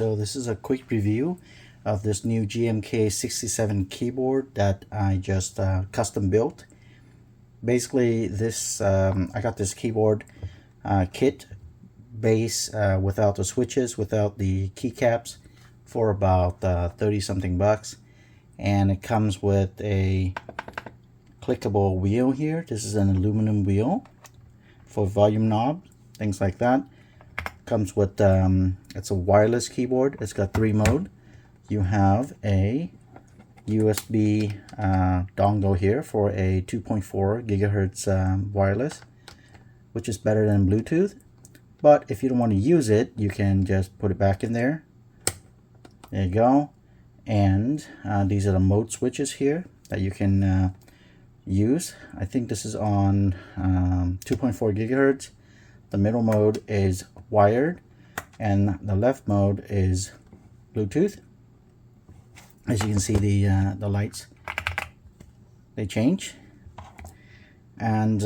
so this is a quick review of this new GMK67 keyboard that I just custom built. Basically this I got this keyboard kit base without the switches, without the keycaps, for about 30 something bucks, and it comes with a clickable wheel here. This is an aluminum wheel for volume knob, things like that. Comes with it's a wireless keyboard. It's got 3 modes. You have a USB dongle here for a 2.4 gigahertz wireless, which is better than Bluetooth. But if you don't want to use it, you can just put it back in there. There you go. And these are the mode switches here that you can use. I think this is on 2.4 gigahertz. The middle mode is wired, and the left mode is Bluetooth. As you can see, the lights, they change, and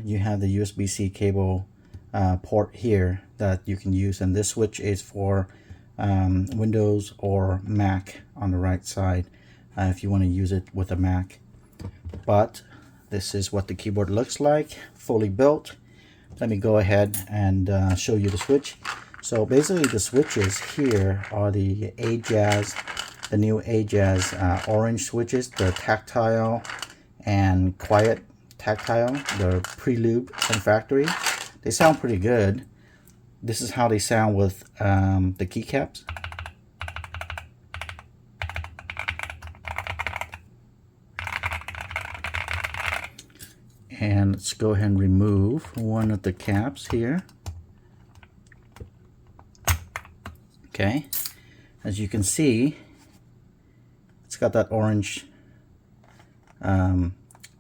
you have the USB-C cable port here that you can use, and this switch is for Windows or Mac on the right side if you want to use it with a Mac. But this is what the keyboard looks like, fully built. Let me go ahead and show you the switch. So basically the switches here are the Ajazz, the new Ajazz Orange switches, the tactile and quiet tactile. They're pre-lubed from factory. They sound pretty good. This is how they sound with the keycaps. And let's go ahead and remove one of the caps here. Okay, as you can see, it's got that orange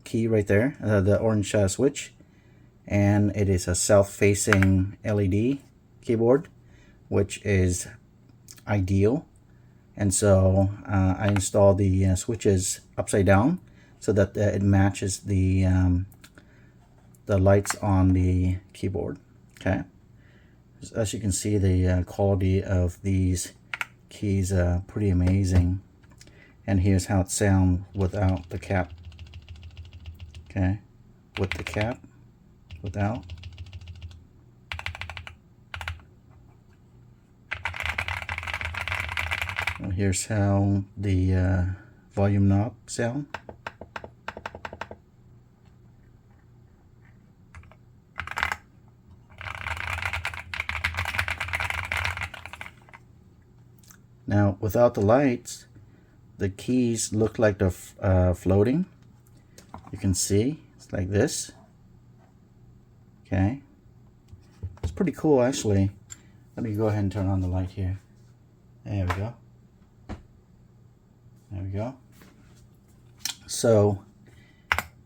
key right there, the orange switch, and it is a south-facing LED keyboard, which is ideal. And so I installed the switches upside down so that it matches the lights on the keyboard. Okay, as you can see, the quality of these keys are pretty amazing. And here's how it sounds without the cap. Okay, with the cap, without. Well, here's how the volume knob sound. Now, without the lights, the keys look like they're floating. You can see it's like this. Okay, it's pretty cool actually. Let me go ahead and turn on the light here. There we go. There we go. So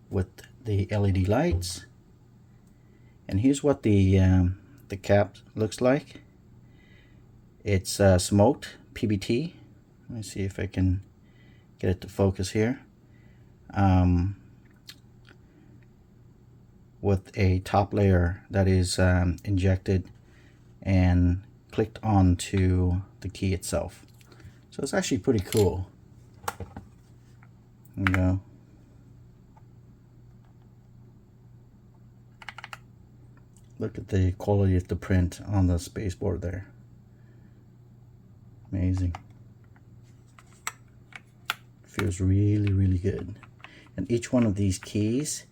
with the LED lights, and here's what the cap looks like. It's smoked PBT. Let me see if I can get it to focus here. With a top layer that is injected and clicked onto the key itself. So it's actually pretty cool. There we go. Look at the quality of the print on the spaceport there. Amazing. Feels really, really good. And each one of these keys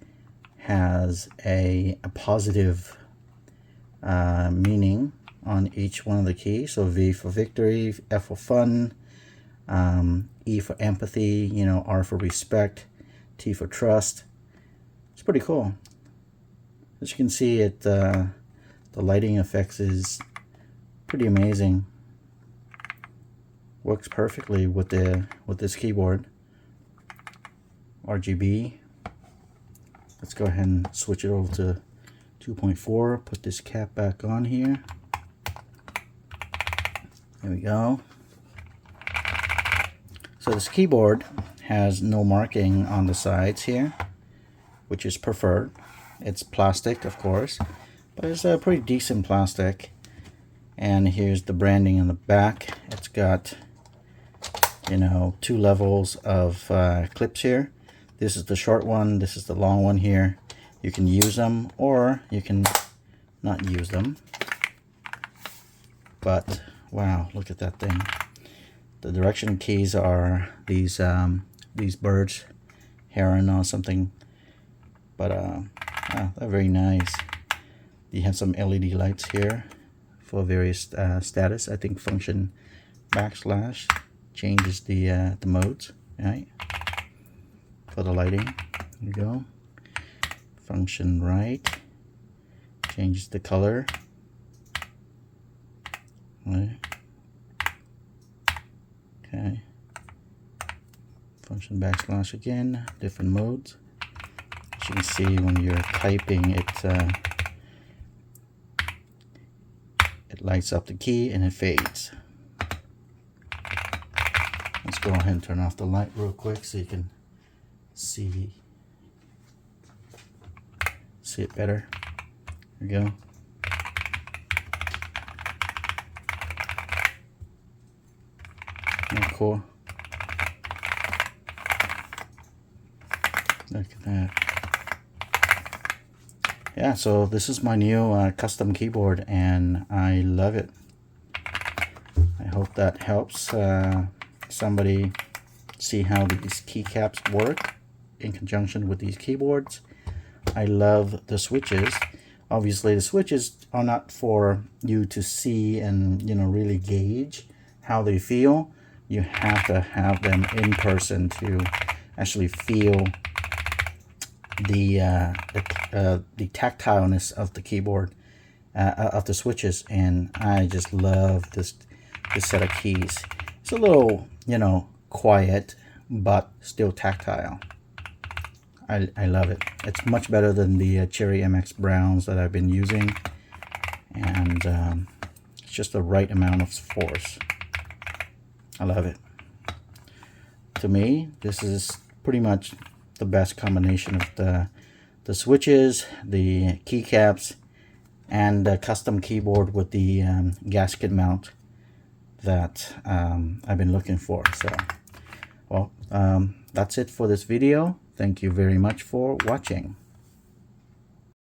has a positive meaning on each one of the keys. So V for victory, F for fun, E for empathy, you know, R for respect, T for trust. It's pretty cool. As you can see, the lighting effects is pretty amazing. Works perfectly with this keyboard. RGB. Let's go ahead and switch it over to 2.4. Put this cap back on here. There we go. So this keyboard has no marking on the sides here, which is preferred. It's plastic, of course, but it's a pretty decent plastic. And here's the branding in the back. It's got, you know, 2 levels of clips here. This is the short one, this is the long one here. You can use them or you can not use them. But wow, look at that thing. The direction keys are these birds, heron or something. But they're very nice. You have some LED lights here for various status. I think function backslash changes the modes, right? For the lighting, there you go. Function right changes the color. Right. Okay. Function backslash again, different modes. As you can see, when you're typing, it lights up the key and it fades. Let's go ahead and turn off the light real quick so you can see it better. There we go. Oh, cool. Look at that. Yeah, so this is my new custom keyboard and I love it. I hope that helps somebody see how these keycaps work in conjunction with these keyboards. I love the switches. Obviously the switches are not for you to see and, you know, really gauge how they feel. You have to have them in person to actually feel the tactileness of the keyboard, of the switches, and I just love this set of keys. It's a little, you know, quiet, but still tactile. I love it. It's much better than the Cherry MX Browns that I've been using, and it's just the right amount of force. I love it. To me, this is pretty much the best combination of the switches, the keycaps, and the custom keyboard with the gasket mount that I've been looking for. So, well, that's it for this video. Thank you very much for watching.